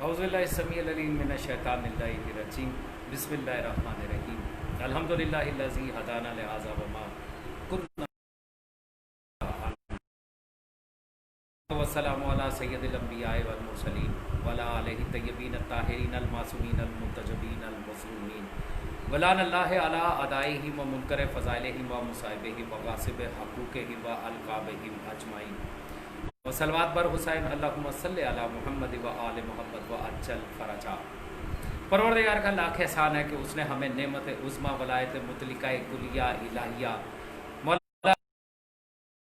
اعوذ باللہ السمیع العلیم من الشیطان الرجیم بسم اللہ الرحمن الرحیم الحمدللہ الذی ہدانا لہذا وما کنا والسلام علی سید الانبیاء والمرسلین وعلی آلہ الطیبین الطاہرین المعصومین المنتجبین المظلومین ولعن اللہ علی اعدائہم و منکر فضائلہم و مصائبہم و غاصب حقوقہم و القابہم اجمعین و صلوات بر حسین اللہم صلی علی محمد و آل محمد و اجل فرجا۔ پروردگار کا لاکھ احسان ہے کہ اس نے ہمیں نعمت عظمیٰ ولایت مطلقہ کلیہ الہیہ مولا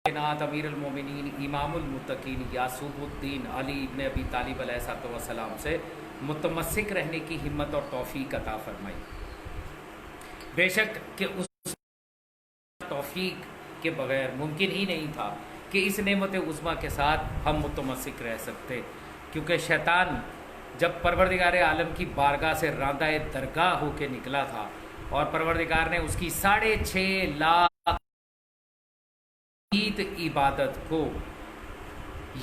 کائنات امیر المومنین امام المتقین یعصوب الدین علی ابن ابی طالب علیہ السلام سے متمسک رہنے کی ہمت اور توفیق عطا فرمائی۔ بے شک کہ اس توفیق کے بغیر ممکن ہی نہیں تھا کہ اس نعمت عظمیٰ کے ساتھ ہم متمسک رہ سکتے، کیونکہ شیطان جب پروردگار عالم کی بارگاہ سے راندہ درگاہ ہو کے نکلا تھا اور پروردگار نے اس کی 6.5 لاکھ عبادت کو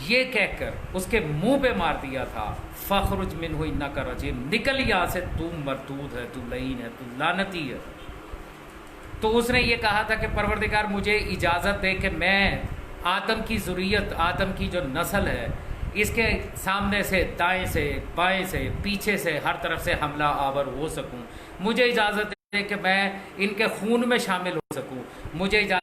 یہ کہہ کر اس کے منہ پہ مار دیا تھا، فخرج منہ انک رجیم، نکل یہاں سے، تو مردود ہے، تو لعین ہے، تو لعنتی ہے۔ تو اس نے یہ کہا تھا کہ پروردگار مجھے اجازت دے کہ میں آدم کی ذریت، آدم کی جو نسل ہے، اس کے سامنے سے، دائیں سے، بائیں سے، پیچھے سے، ہر طرف سے حملہ آور ہو سکوں، مجھے اجازت دے کہ میں ان کے خون میں شامل ہو سکوں، مجھے اجازت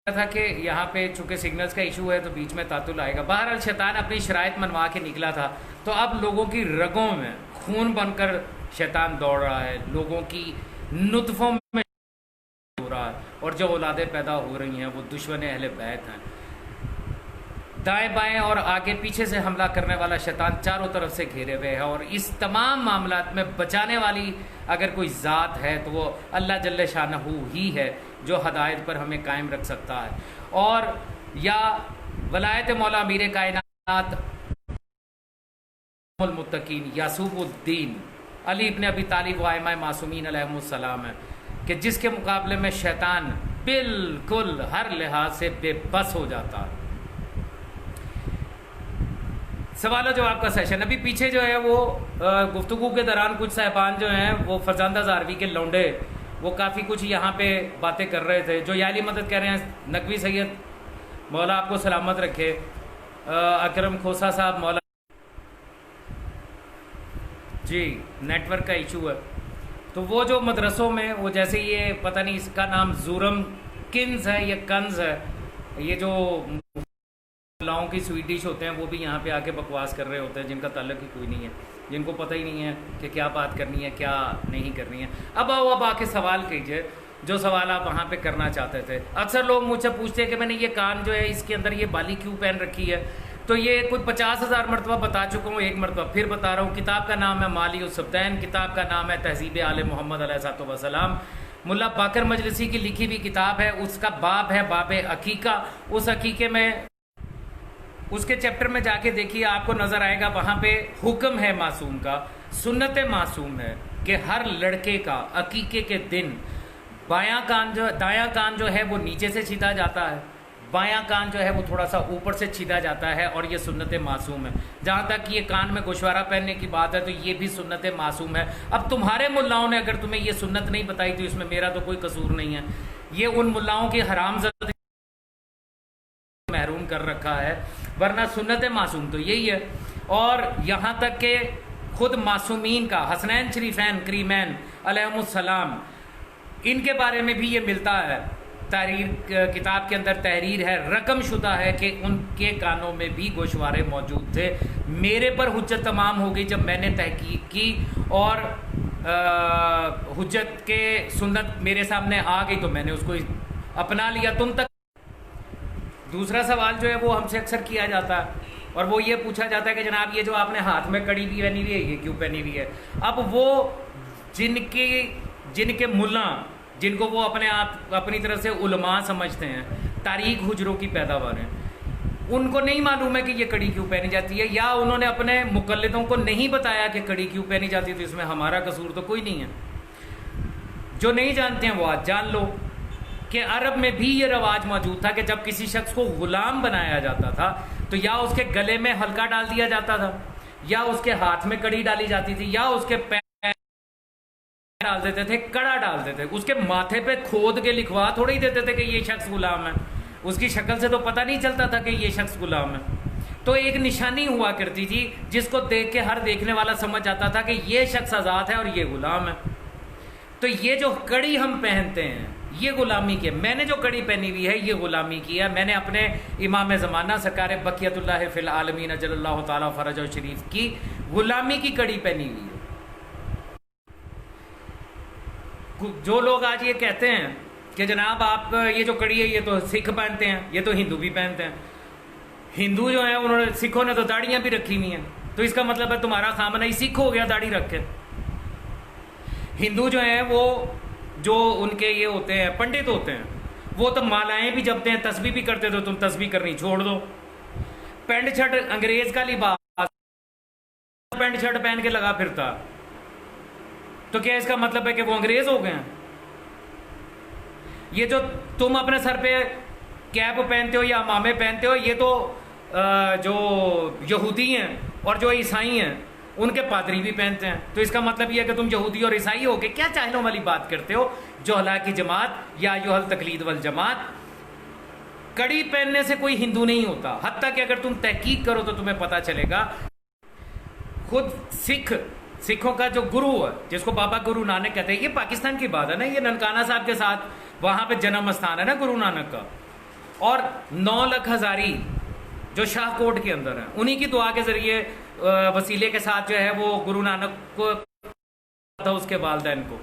تھا کہ یہاں پہ چونکہ سگنلز کا ایشو ہے تو بیچ میں تعطل آئے گا۔ بہرحال شیطان اپنی شرائط منوا کے نکلا تھا، تو اب لوگوں کی رگوں میں خون بن کر شیطان دوڑ رہا ہے، لوگوں کی نطفوں میں ہو رہا ہے، اور جو اولادیں پیدا ہو رہی ہیں وہ دشمن اہل بیت ہیں۔ دائیں بائیں اور آگے پیچھے سے حملہ کرنے والا شیطان چاروں طرف سے گھیرے ہوئے ہے، اور اس تمام معاملات میں بچانے والی اگر کوئی ذات ہے تو وہ اللہ جل شانہ ہی ہے، جو ہدایت پر ہمیں قائم رکھ سکتا ہے۔ اور یا ولایت مولا امیر کائنات المتقین یعصوب الدین علی ابن ابی طالب و ائمہ معصومین علیہم السلام ہے، کہ جس کے مقابلے میں شیطان بالکل ہر لحاظ سے بے بس ہو جاتا ہے۔ سوال و جواب کا سیشن ابھی پیچھے جو ہے وہ گفتگو کے دوران کچھ صاحبان جو ہیں وہ فرزاندہ زاروی کے لونڈے وہ کافی کچھ یہاں پہ باتیں کر رہے تھے، جو یالی مدد کہہ رہے ہیں نقوی سید مولا آپ کو سلامت رکھے، اکرم کھوسا صاحب مولا جی نیٹ ورک کا ایشو ہے، تو وہ جو مدرسوں میں وہ جیسے یہ پتہ نہیں اس کا نام زورم کنز ہے یا کنز ہے، یہ جو ملاؤں کی سویٹ ڈش ہوتے ہیں وہ بھی یہاں پہ آ کے بکواس کر رہے ہوتے ہیں، جن کا تعلق ہی کوئی نہیں ہے، جن کو پتہ ہی نہیں ہے کہ کیا بات کرنی ہے کیا نہیں کرنی ہے۔ اب آ کے سوال کیجئے جو سوال آپ وہاں پہ کرنا چاہتے تھے۔ اکثر لوگ مجھ سے پوچھتے ہیں کہ میں نے یہ کان جو ہے اس کے اندر یہ بالی کیوں پہن رکھی ہے، تو یہ کوئی 50,000 مرتبہ بتا چکا ہوں، ایک مرتبہ پھر بتا رہا ہوں۔ کتاب کا نام ہے مالی السبطین، کتاب کا نام ہے تہذیب آل محمد علیہ السلام، ملا باقر مجلسی کی لکھی ہوئی کتاب ہے، اس کا باب ہے باب عقیقہ۔ اس عقیقے میں اس کے چیپٹر میں جا کے دیکھیے، آپ کو نظر آئے گا وہاں پہ حکم ہے معصوم کا، سنت معصوم ہے کہ ہر لڑکے کا عقیقے کے دن دایاں کان جو ہے وہ نیچے سے چھیدا جاتا ہے، بایاں کان جو ہے وہ تھوڑا سا اوپر سے چھیدا جاتا ہے، اور یہ سنت معصوم ہے۔ جہاں تک یہ کان میں گوشوارہ پہننے کی بات ہے تو یہ بھی سنت معصوم ہے۔ اب تمہارے ملاؤں نے اگر تمہیں یہ سنت نہیں بتائی تو اس میں میرا تو کوئی قصور نہیں ہے، یہ ان ملاؤں کی حرام زدگی محروم کر رکھا ہے، ورنہ سنت معصوم تو یہی ہے۔ اور یہاں تک کہ خود معصومین کا حسنین شریفین کریمین علیہم السلام، ان کے بارے میں بھی یہ ملتا ہے، تحریر کتاب کے اندر تحریر ہے، رقم شدہ ہے کہ ان کے کانوں میں بھی گوشوارے موجود تھے۔ میرے پر حجت تمام ہو گئی جب میں نے تحقیق کی اور حجت کے سنت میرے سامنے آ گئی تو میں نے اس کو اپنا لیا۔ تم تک دوسرا سوال جو ہے وہ ہم سے اکثر کیا جاتا ہے، اور وہ یہ پوچھا جاتا ہے کہ جناب یہ جو آپ نے ہاتھ میں کڑی بھی پہنی ہوئی ہے یہ کیوں پہنی ہوئی ہے؟ اب وہ جن کے ملا، جن کو وہ اپنی طرف سے علماء سمجھتے ہیں، تاریخ حجروں کی پیداوار ہیں، ان کو نہیں معلوم ہے کہ یہ کڑی کیوں پہنی جاتی ہے، یا انہوں نے اپنے مقلدوں کو نہیں بتایا کہ کڑی کیوں پہنی جاتی ہے، تو اس میں ہمارا قصور تو کوئی نہیں ہے۔ جو نہیں جانتے ہیں وہ آج جان لو کہ عرب میں بھی یہ رواج موجود تھا کہ جب کسی شخص کو غلام بنایا جاتا تھا تو یا اس کے گلے میں ہلکا ڈال دیا جاتا تھا، یا اس کے ہاتھ میں کڑی ڈالی جاتی تھی، یا اس کے پیر ڈال دیتے تھے، کڑا ڈال دیتے، اس کے ماتھے پہ کھود کے لکھوا تھوڑی دیتے تھے کہ یہ شخص غلام ہے، اس کی شکل سے تو پتہ نہیں چلتا تھا کہ یہ شخص غلام ہے. تو ایک نشانی ہوا کرتی تھی جس کو دیکھ کے ہر دیکھنے والا سمجھ جاتا تھا کہ یہ شخص آزاد ہے اور یہ غلام ہے. تو یہ جو کڑی ہم پہنتے ہیں یہ غلامی کی ہے. میں نے جو کڑی پہنی ہوئی ہے یہ غلامی کی ہے. میں نے اپنے امام زمانہ سرکار بقیت اللہ فی العالمین اجل اللہ تعالیٰ فرج و شریف کی غلامی کی کڑی پہنی ہوئی ہے. جو لوگ آج یہ کہتے ہیں کہ جناب آپ یہ جو کڑی ہے یہ تو سکھ پہنتے ہیں، یہ تو ہندو بھی پہنتے ہیں. ہندو جو ہیں انہوں نے، سکھوں نے تو داڑیاں بھی رکھی ہوئی ہیں، تو اس کا مطلب ہے تمہارا خامنہ ہی سکھ ہو گیا داڑھی رکھ کے. ہندو جو ہیں وہ جو ان کے یہ ہوتے ہیں پنڈت ہوتے ہیں وہ تو مالائیں بھی جپتے ہیں، تسبیح بھی کرتے، تو تم تسبیح کرنی چھوڑ دو. پینٹ شرٹ انگریز کا لباس، پینٹ شرٹ پہن کے لگا پھرتا، تو کیا اس کا مطلب ہے کہ وہ انگریز ہو گئے ہیں؟ یہ جو تم اپنے سر پہ کیپ پہنتے ہو یا امامے پہنتے ہو یہ تو جو یہودی ہیں اور جو عیسائی ہیں ان کے پادری بھی پہنتے ہیں. تو اس کا مطلب یہ ہے کہ تم یہودی اور عیسائی ہو کے کیا چاہلوں والی بات کرتے ہو؟ جہلا کی جماعت یا ایھا التقلید والجماعت. کڑی پہننے سے کوئی ہندو نہیں ہوتا، حتیٰ کہ اگر تم تحقیق کرو تو تمہیں پتہ چلے گا. خود سکھوں کا جو گرو ہے جس کو بابا گرو نانک کہتے ہیں، یہ پاکستان کی بات ہے نا، یہ ننکانہ صاحب کے ساتھ وہاں پہ جنم استھان ہے نا گرو نانک کا. اور 9 لکھ ہزاری جو شاہ کوٹ کے اندر ہیں انہی کی دعا کے ذریعے وسیلے کے ساتھ جو ہے وہ گرو نانک کو تھا، اس کے والدین کو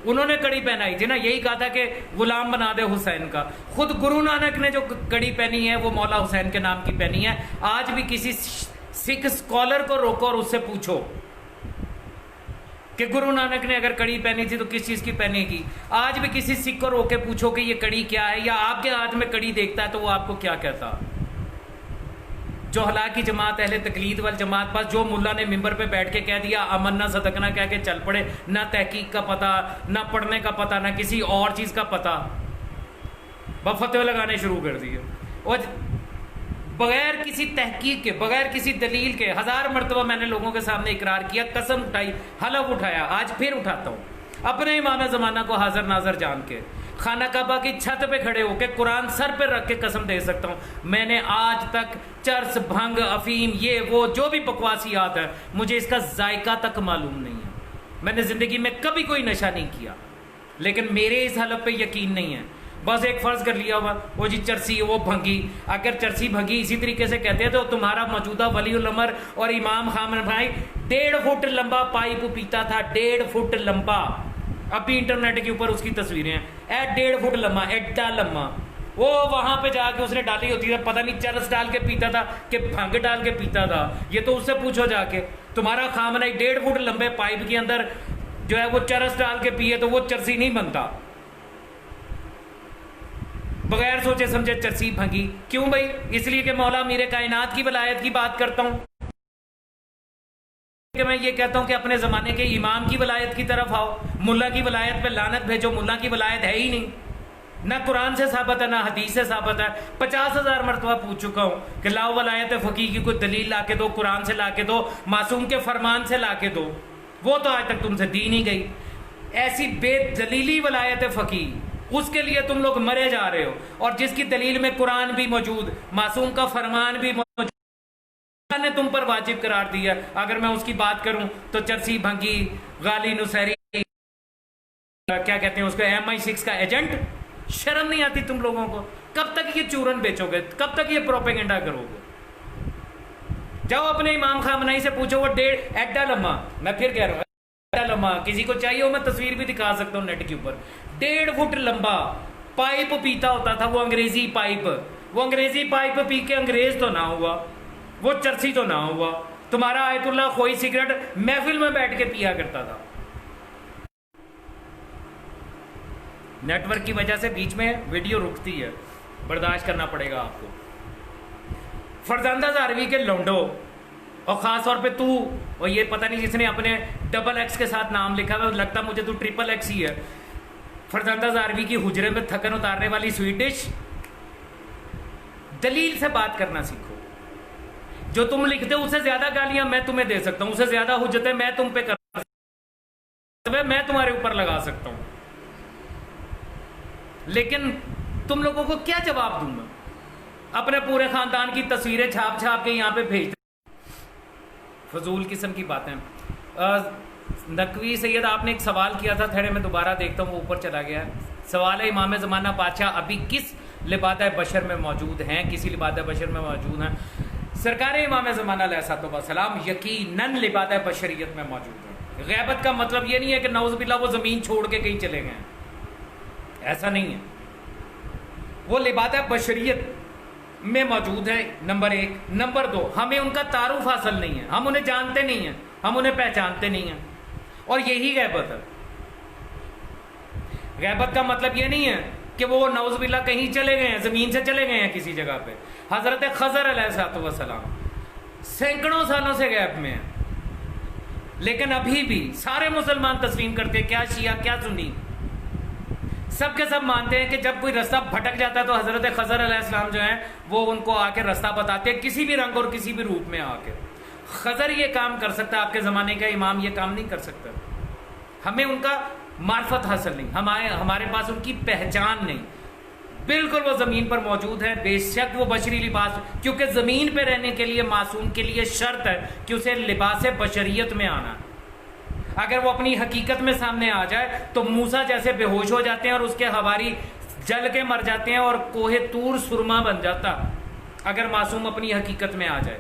انہوں نے کڑی پہنائی تھی نا، یہی کہا تھا کہ غلام بنا دے حسین کا. خود گرو نانک نے جو کڑی پہنی ہے وہ مولا حسین کے نام کی پہنی ہے. آج بھی کسی سکھ اسکالر کو روکو اور اس سے پوچھو کہ گرو نانک نے اگر کڑی پہنی تھی تو کس چیز کی پہنے گی. آج بھی کسی سکھ کو روک کے پوچھو کہ یہ کڑی کیا ہے، یا آپ کے ہاتھ میں کڑی دیکھتا ہے تو وہ آپ کو کیا کہتا. جو جہلا کی جماعت اہل تقلید والجماعت پاس جو ملا نے ممبر پہ بیٹھ کے کہہ دیا امنا صدقنا کہہ کے چل پڑے، نہ تحقیق کا پتہ، نہ پڑھنے کا پتہ، نہ کسی اور چیز کا پتہ، فتوے لگانے شروع کر دیے. اور بغیر کسی تحقیق کے، بغیر کسی دلیل کے 1000 مرتبہ میں نے لوگوں کے سامنے اقرار کیا، قسم اٹھائی، حلف اٹھایا، آج پھر اٹھاتا ہوں اپنے امام زمانہ کو حاضر ناظر جان کے، خانہ کعبہ کی چھت پہ کھڑے ہو کے قرآن سر پہ رکھ کے قسم دے سکتا ہوں میں نے آج تک چرس، بھنگ، افیم، یہ وہ جو بھی بکواسیات ہے مجھے اس کا ذائقہ تک معلوم نہیں ہے. میں نے زندگی میں کبھی کوئی نشہ نہیں کیا، لیکن میرے اس حلف پہ یقین نہیں ہے. بس ایک فرض کر لیا ہوا وہ جی چرسی، وہ بھنگی. اگر چرسی بھنگی اسی طریقے سے کہتے ہیں تو تمہارا موجودہ ولی الامر اور امام خامنہ بھائی 1.5 فٹ لمبا پائپ پیتا تھا، 1.5 فٹ لمبا. ابھی انٹرنیٹ کے اوپر اس کی تصویریں ہیں. 1.5 فٹ لمبا، ایڈا لمبا. وہ وہاں پہ جا کے اس نے ڈالی ہوتی ہے، پتہ نہیں چرس ڈال کے پیتا تھا کہ بھنگ ڈال کے پیتا تھا. یہ تو اس سے پوچھو جا کے. تمہارا خامنہ 1.5 فٹ لمبے پائپ کے اندر جو ہے وہ چرس ڈال کے پیے تو وہ چرسی نہیں بنتا. بغیر سوچے سمجھے چرسی بھنگی. کیوں بھائی؟ اس لیے کہ مولا میرے کائنات کی ولایت کی بات کرتا ہوں، کہ میں یہ کہتا ہوں کہ اپنے زمانے کے امام کی ولایت کی طرف آؤ. ملا کی ولایت پہ لعنت بھیجو، ملا کی ولایت ہے ہی نہیں، نہ قرآن سے ثابت ہے نہ حدیث سے ثابت ہے. 50,000 مرتبہ پوچھ چکا ہوں کہ لاؤ ولایت فقیہ کی کوئی دلیل لا کے دو، قرآن سے لا کے دو، معصوم کے فرمان سے لا کے دو. وہ تو آج تک تم سے دی نہیں گئی. ایسی بے دلیلی ولایت فقیہ، اس کے لیے تم لوگ مرے جا رہے ہو. اور جس کی دلیل میں قرآن بھی موجود، معصوم کا فرمان بھی موجود، نے تم پر واجب قرار دیا. اگر میں اس کی بات کروں تو چرسی بھنگی، غالی نصیری، کیا کہتے ہیں اس کو، MI6 کا ایجنٹ. شرم نہیں آتی تم لوگوں کو؟ کب تک یہ چورن بیچو گے؟ کب تک یہ پروپیگنڈا کرو گے؟ جاؤ اپنے امام خامنہ سے پوچھو. وہ 1.5 ایڈا لمبا، میں پھر کہہ رہا ہوں ایڈا لمبا، کسی کو چاہیے ہو میں تصویر بھی دکھا سکتا ہوں نیٹ کے اوپر. 1.5 فٹ لمبا پائپ پیتا ہوتا تھا، وہ انگریزی پائپ. وہ انگریزی پائپ پی کے انگریز تو نہ ہوا، وہ چرسی تو نہ ہوا. تمہارا آیت اللہ خوئی سگریٹ محفل میں بیٹھ کے پیا کرتا تھا. نیٹ ورک کی وجہ سے بیچ میں ویڈیو رکتی ہے، برداشت کرنا پڑے گا آپ کو. فرزندہ زاروی کے لونڈو، اور خاص طور پہ تو، اور یہ پتہ نہیں جس نے اپنے XX کے ساتھ نام لکھا ہے، لگتا مجھے تو XXX ہی ہے. فرزندہ زاروی کی حجرے میں تھکن اتارنے والی سویٹ ڈش. دلیل سے بات کرنا سیکھو. جو تم لکھتے ہو اس سے زیادہ گالیاں میں تمہیں دے سکتا ہوں، اس سے زیادہ حجتیں میں تم پہ کر سکتا ہوں، میں تمہارے اوپر لگا سکتا ہوں، لیکن تم لوگوں کو کیا جواب دوں میں؟ اپنے پورے خاندان کی تصویریں چھاپ چھاپ کے یہاں پہ بھیجتے، فضول قسم کی باتیں۔ نقوی سید آپ نے ایک سوال کیا تھا، تھڑے میں دوبارہ دیکھتا ہوں وہ اوپر چلا گیا ہے۔ سوال ہے امام زمانہ بادشاہ ابھی کس لبادہ بشر میں موجود ہیں، کسی لبادہ بشر میں موجود ہیں؟ سرکار امام زمانہ علیہ الصلوۃ والسلام یقیناً لبادہ بشریت میں موجود ہیں۔ غیبت کا مطلب یہ نہیں ہے کہ نعوذ باللہ وہ زمین چھوڑ کے کہیں چلے گئے ہیں، ایسا نہیں ہے، وہ لبادہ بشریت میں موجود ہے، نمبر ایک۔ نمبر دو، ہمیں ان کا تعارف حاصل نہیں ہے، ہم انہیں جانتے نہیں ہیں، ہم انہیں پہچانتے نہیں ہیں، اور یہی غیبت ہے۔ غیبت کا مطلب یہ نہیں ہے کہ وہ نعوذ باللہ کہیں چلے گئے ہیں، زمین سے چلے گئے ہیں کسی جگہ پہ۔ حضرت خضر علیہ الصلوۃ والسلام سینکڑوں سالوں سے غیب میں ہیں، لیکن ابھی بھی سارے مسلمان تسلیم کرتے ہیں، کیا شیعہ کیا سنی، سب کے سب مانتے ہیں کہ جب کوئی رستہ بھٹک جاتا ہے تو حضرت خضر علیہ السلام جو ہیں وہ ان کو آ کے رستہ بتاتے ہیں، کسی بھی رنگ اور کسی بھی روپ میں آ کے۔ خضر یہ کام کر سکتا ہے، آپ کے زمانے کا امام یہ کام نہیں کر سکتا۔ ہمیں ان کا معرفت حاصل نہیں، ہمارے پاس ان کی پہچان نہیں۔ بالکل وہ زمین پر موجود ہے، بے شک وہ بشری لباس، کیونکہ زمین پہ رہنے کے لیے معصوم کے لیے شرط ہے کہ اسے لباس بشریت میں آنا۔ اگر وہ اپنی حقیقت میں سامنے آ جائے تو موسیٰ جیسے بے ہوش ہو جاتے ہیں اور اس کے حواری جل کے مر جاتے ہیں اور کوہ طور سرما بن جاتا، اگر معصوم اپنی حقیقت میں آ جائے۔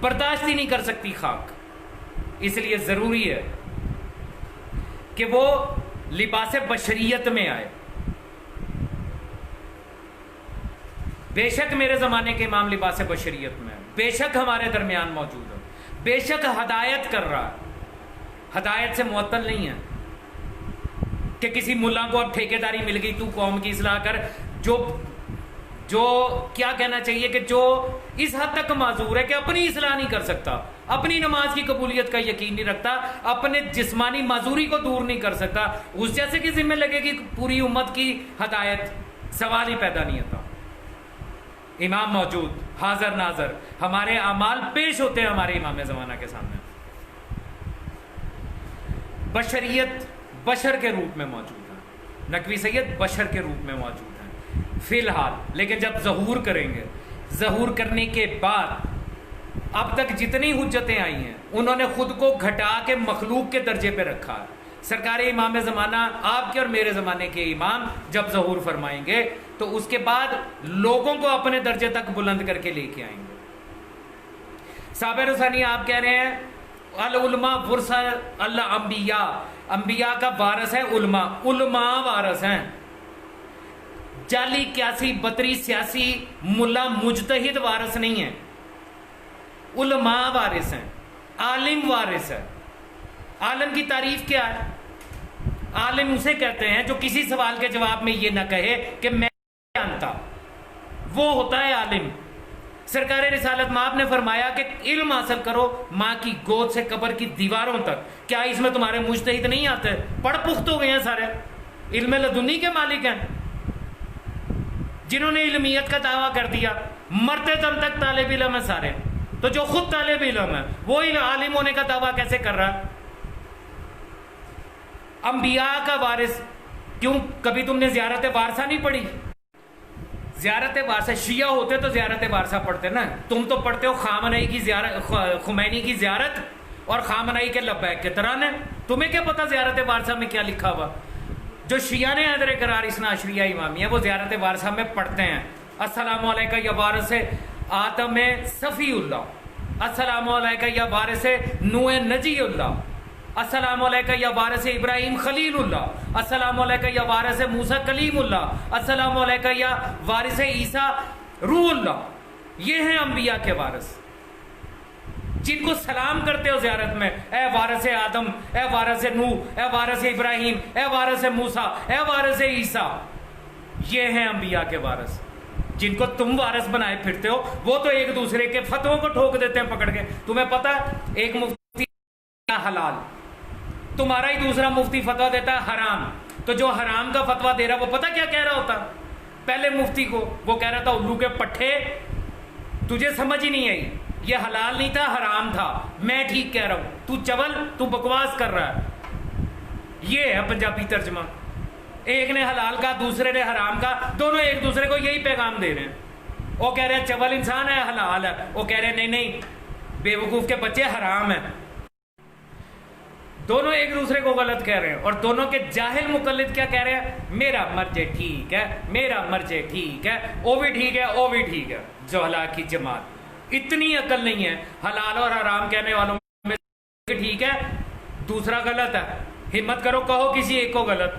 برداشت ہی نہیں کر سکتی خاک، اس لیے ضروری ہے کہ وہ لباس بشریت میں آئے۔ بے شک میرے زمانے کے امام لباس بشریت میں ہے، بے شک ہمارے درمیان موجود ہے، بے شک ہدایت کر رہا ہے، ہدایت سے معطل نہیں ہے کہ کسی ملا کو اب ٹھیکیداری مل گئی، تو قوم کی اصلاح کر، جو کیا کہنا چاہیے کہ جو اس حد تک معذور ہے کہ اپنی اصلاح نہیں کر سکتا، اپنی نماز کی قبولیت کا یقین نہیں رکھتا، اپنے جسمانی معذوری کو دور نہیں کر سکتا، اس جیسے کی ذمہ لگے گی پوری امت کی ہدایت، سوال ہی پیدا نہیں ہوتا۔ امام موجود، حاضر ناظر، ہمارے اعمال پیش ہوتے ہیں ہمارے امام زمانہ کے سامنے۔ بشریت بشر کے روپ میں موجود ہے، نقوی سید بشر کے روپ میں موجود ہیں فی الحال، لیکن جب ظہور کریں گے، ظہور کرنے کے بعد اب تک جتنی حجتیں آئی ہیں انہوں نے خود کو گھٹا کے مخلوق کے درجے پہ رکھا ہے۔ سرکار امام زمانہ، آپ کے اور میرے زمانے کے امام جب ظہور فرمائیں گے تو اس کے بعد لوگوں کو اپنے درجے تک بلند کر کے لے کے آئیں گے۔ صابر حسینی آپ کہہ رہے ہیں العلماء ورثہ الانبیاء، انبیاء کا وارث ہے علماء، علماء وارث ہیں، جعلی کیاسی بطری سیاسی ملا مجتہد وارث نہیں ہیں، علماء وارث ہیں، عالم وارث ہے۔ عالم کی تعریف کیا ہے؟ عالم اسے کہتے ہیں جو کسی سوال کے جواب میں یہ نہ کہے کہ میں جانتا، وہ ہوتا ہے عالم۔ سرکار رسالت مآب نے فرمایا کہ علم حاصل کرو ماں کی گود سے قبر کی دیواروں تک، کیا اس میں تمہارے مجتہد نہیں آتے؟ پڑھ پخت ہو گئے ہیں سارے، علم لدنی کے مالک ہیں، جنہوں نے علمیت کا دعویٰ کر دیا، مرتے دم تک طالب علم ہے سارے۔ تو جو خود طالب علم ہے وہ عالم ہونے کا دعویٰ کیسے کر رہا ہے؟ انبیاء کا وارث، کیوں کبھی تم نے زیارت وارثہ نہیں پڑھی؟ زیارت وارثہ، شیعہ ہوتے تو زیارت وارثہ پڑھتے نا، تم تو پڑھتے ہو خامنئی کی زیارت، خمینی کی زیارت اور خامنئی کے لبیک کے ترانے، تمہیں کیا پتا زیارت وارثہ میں کیا لکھا ہوا؟ جو شیعہ نے حیدر قرار اثنا عشریہ امامیہ وہ زیارت وارثہ میں پڑھتے ہیں السلام علیکہ یا وارث آدم صفی اللہ، السلام علیکہ یا وارث نوح نجی اللہ، السلام علیکہ یا وارث ابراہیم خلیل اللہ، السلام علیکہ یا وارث موسیٰ کلیم اللہ، السلام علیکہ یا وارث عیسیٰ روح اللہ۔ یہ ہیں انبیاء کے وارث، جن کو سلام کرتے ہو زیارت میں، اے وارث آدم، اے وارث نوح، اے وارث ابراہیم، اے وارث موسیٰ، اے وارث عیسیٰ۔ یہ ہیں انبیاء کے وارث، جن کو تم وارث بنائے پھرتے ہو۔ وہ تو ایک دوسرے کے فتووں کو ٹھوک دیتے ہیں پکڑ کے۔ تمہیں پتا ہے ایک مفتی حلال، تمہارا ہی دوسرا مفتی فتویٰ دیتا ہے حرام، تو جو حرام کا فتویٰ دے رہا وہ پتا کیا کہہ رہا ہوتا؟ پہلے مفتی کو وہ کہہ رہا تھا الو کے پٹھے، تجھے سمجھ ہی نہیں آئی، یہ حلال نہیں تھا، حرام تھا، میں ٹھیک کہہ رہا ہوں، تو چول، تو بکواس کر رہا ہے۔ یہ ہے پنجابی ترجمہ۔ ایک نے حلال کا، دوسرے نے حرام کا، دونوں ایک دوسرے کو یہی پیغام دے رہے ہیں۔ وہ کہہ رہے ہیں چول انسان ہے، حلال ہے، وہ کہہ رہے ہیں نہیں نہیں بے وقوف کے بچے، حرام ہے۔ دونوں ایک دوسرے کو غلط کہہ رہے ہیں، اور دونوں کے جاہل مقلد کیا کہہ رہے ہیں؟ میرا مرجع ٹھیک ہے، میرا مرجع ٹھیک ہے، وہ بھی ٹھیک ہے، وہ بھی ٹھیک ہے۔ جہلا کی جماعت، اتنی عقل نہیں ہے حلال اور حرام کہنے والوں میں، ٹھیک ہے دوسرا غلط ہے، ہمت کرو کہو کسی ایک کو غلط۔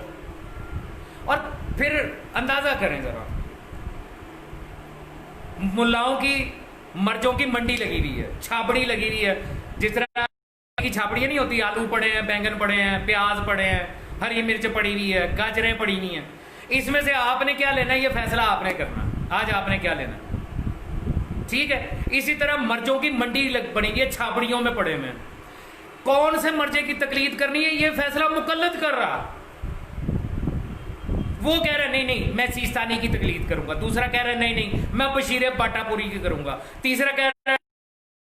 اور پھر اندازہ کریں ذرا، ملاؤں کی مرجوں کی منڈی لگی ہوئی ہے، چھاپڑی لگی ہوئی ہے، جس طرح کی چھاپڑیاں نہیں ہوتی، آلو پڑے ہیں، بینگن پڑے ہیں، پیاز پڑے ہیں، ہری مرچ پڑی ہوئی ہے، گاجریں پڑی ہوئی ہیں۔ اس میں سے آپ نے کیا لینا ہے، یہ فیصلہ آپ نے کرنا، آج آپ نے کیا لینا ہے، ٹھیک ہے۔ اسی طرح مرجوں کی منڈی بنی ہوئی ہے، چھاپڑیوں میں پڑے ہوئے ہیں، کون سے مرجے کی تقلید کرنی ہے یہ فیصلہ مقلد کر رہا۔ وہ کہہ رہا ہے نہیں نہیں میں سیستانی کی تقلید کروں گا، دوسرا کہہ رہا ہے نہیں نہیں میں بشیر باٹا پوری کی کروں گا، تیسرا کہہ رہا ہے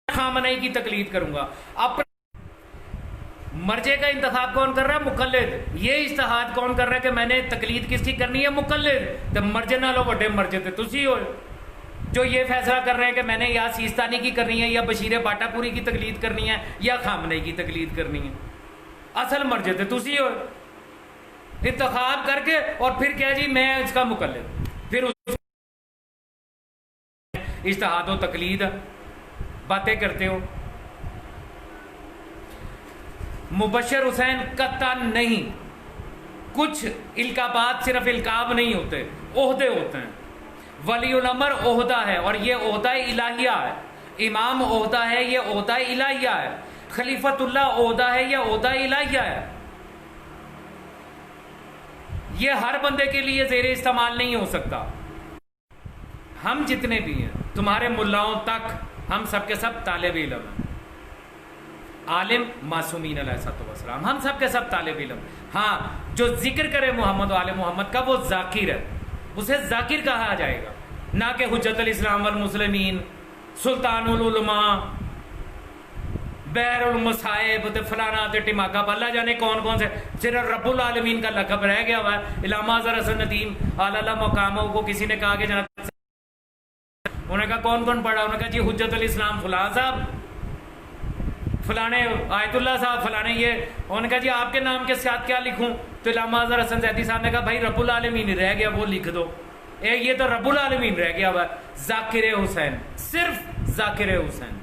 خامنئی کی تقلید کروں گا۔ اپنے مرجے کا انتخاب کون کر رہا ہے؟ مقلد۔ یہ اجتہاد کون کر رہا ہے کہ میں نے تقلید کس کی کرنی ہے؟ مقلد۔ تو مرجے نہ لو بڑے مرجے تھے تسی ہو جو یہ فیصلہ کر رہے ہیں کہ میں نے یا سیستانی کی کرنی ہے، یا بشیر باٹا پوری کی تقلید کرنی ہے، یا خامنئی کی تقلید کرنی ہے۔ اصل مرجے تھے تسی ہو، انتخاب کر کے اور پھر کیا جی میں اس کا مقلد، پھر اجتہاد و تقلید باتیں کرتے ہو۔ مبشر حسین قطعاً نہیں، کچھ القابات صرف القاب نہیں ہوتے، عہدے ہوتے ہیں۔ ولی الامر عہدہ ہے، اور یہ عہدہ الہیہ ہے۔ امام عہدہ ہے، یہ عہدہ الہیہ ہے۔ خلیفۃ اللہ عہدہ ہے، یہ عہدہ الہیہ ہے۔ یہ ہر بندے کے لیے زیر استعمال نہیں ہو سکتا۔ ہم جتنے بھی ہیں تمہارے ملاؤں تک، ہم سب کے سب طالب علم ہیں، عالم معصومین علیہ السلام، ہم سب کے سب طالب علم۔ ہاں جو ذکر کرے محمد و آل محمد کا وہ ذاکر ہے، اسے ذاکر کہا جائے گا، نہ کہ حجت الاسلام والمسلمین، سلطان العلماء، بحر المصائب، فلانا ٹماکا، اللہ جانے کون کون سے، صرف رب العالمین کا لقب رہ گیا ہوا ہے۔ علامہ اظہر حسن ندیم اعلیٰ مقامہ کو کسی نے کہا کہ جناب، انہوں نے کہا کون کون پڑھا، انہوں نے کہا جی حجت الاسلام فلاں صاحب، فلانے آیت اللہ صاحب، فلانے یہ۔ انہوں نے کہا جی آپ کے نام کے ساتھ کیا لکھوں؟ تو علامہ اظہر حسن زیدی صاحب نے کہا بھائی رب العالمین رہ گیا، وہ لکھ دو، یہ تو رب العالمین رہ گیا ہوا ہے۔ ذاکر حسین، صرف ذاکر حسین۔